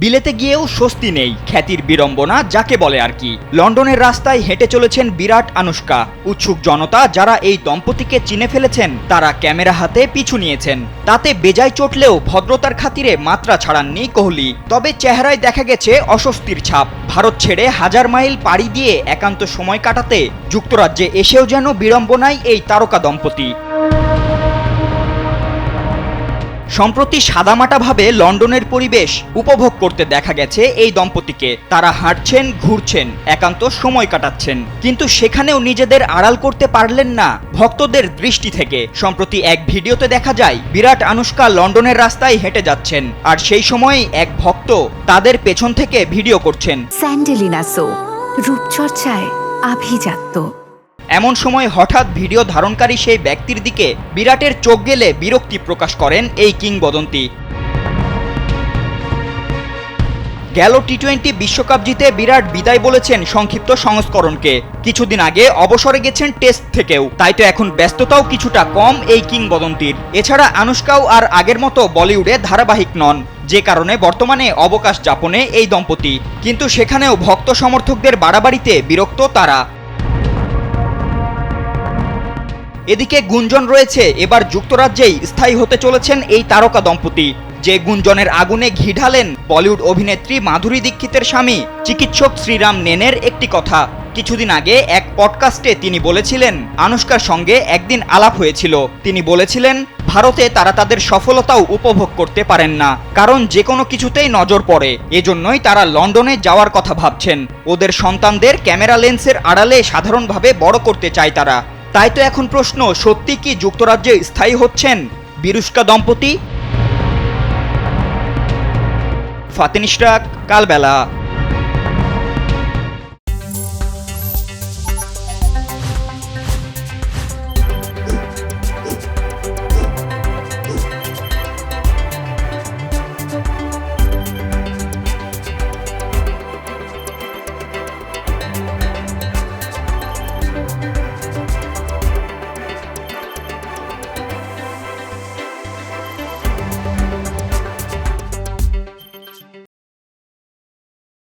বিলেতে গিয়েও স্বস্তি নেই, খ্যাতির বিড়ম্বনা যাকে বলে আর কি। লন্ডনের রাস্তায় হেঁটে চলেছেন বিরাট আনুশকা। উৎসুক জনতা যারা এই দম্পতিকে চিনে ফেলেছেন তারা ক্যামেরা হাতে পিছু নিয়েছেন। তাতে বেজায় চটলেও ভদ্রতার খাতিরে মাত্রা ছাড়াননি কোহলি। তবে চেহারায় দেখা গেছে অস্বস্তির ছাপ। ভারত ছেড়ে হাজার মাইল পাড়ি দিয়ে একান্ত সময় কাটাতে যুক্তরাজ্যে এসেও যেন বিড়ম্বনায় এই তারকা দম্পতি। সম্প্রতি সাদামাটাভাবে লন্ডনের পরিবেশ উপভোগ করতে দেখা গেছে এই দম্পতিকে। তারা হাঁটছেন, ঘুরছেন, একান্ত সময় কাটাচ্ছেন, কিন্তু সেখানেও নিজেদের আড়াল করতে পারলেন না ভক্তদের দৃষ্টি থেকে। সম্প্রতি এক ভিডিওতে দেখা যায় বিরাট আনুশকা লন্ডনের রাস্তায় হেঁটে যাচ্ছেন, আর সেই সময়েই এক ভক্ত তাদের পেছন থেকে ভিডিও করছেন। স্যান্ডেলিনা সো, রূপচর্চায় আভিজাত্য। এমন সময় হঠাৎ ভিডিও ধারণকারী সেই ব্যক্তির দিকে বিরাটের চোখ গেলে বিরক্তি প্রকাশ করেন এই কিংবদন্তি। গেল টি-20 বিশ্বকাপ জিতে বিরাট বিদায় বলেছেন সংক্ষিপ্ত সংস্করণকে। কিছুদিন আগে অবসরে গেছেন টেস্ট থেকেও, তাই তো এখন ব্যস্ততাও কিছুটা কম এই কিংবদন্তির। এছাড়া আনুশকাও আর আগের মতো বলিউডে ধারাবাহিক নন, যে কারণে বর্তমানে অবকাশ যাপনে এই দম্পতি। কিন্তু সেখানেও ভক্ত সমর্থকদের বাড়াবাড়িতে বিরক্ত তারা। এদিকে গুঞ্জন রয়েছে এবার যুক্তরাজ্যেই স্থায়ী হতে চলেছেন এই তারকা দম্পতি। যে গুঞ্জনের আগুনে ঘি ঢালেন বলিউড অভিনেত্রী মাধুরী দীক্ষিতের স্বামী চিকিৎসক শ্রীরাম নেনের একটি কথা। কিছুদিন আগে এক পডকাস্টে তিনি বলেছিলেন আনুশকার সঙ্গে একদিন আলাপ হয়েছিল। তিনি বলেছিলেন ভারতে তারা তাদের সফলতাও উপভোগ করতে পারেন না, কারণ যে কোনো কিছুতেই নজর পড়ে। এজন্যই তারা লন্ডনে যাওয়ার কথা ভাবছেন। ওদের সন্তানদের ক্যামেরা লেন্সের আড়ালে সাধারণভাবে বড় করতে চায় তারা। তাই তো এখন প্রশ্ন, সত্যি কি যুক্তরাজ্যে স্থায়ী হচ্ছেন বিরুষ্কা দম্পতি? ফাতেন ইশরাক, কালবেলা।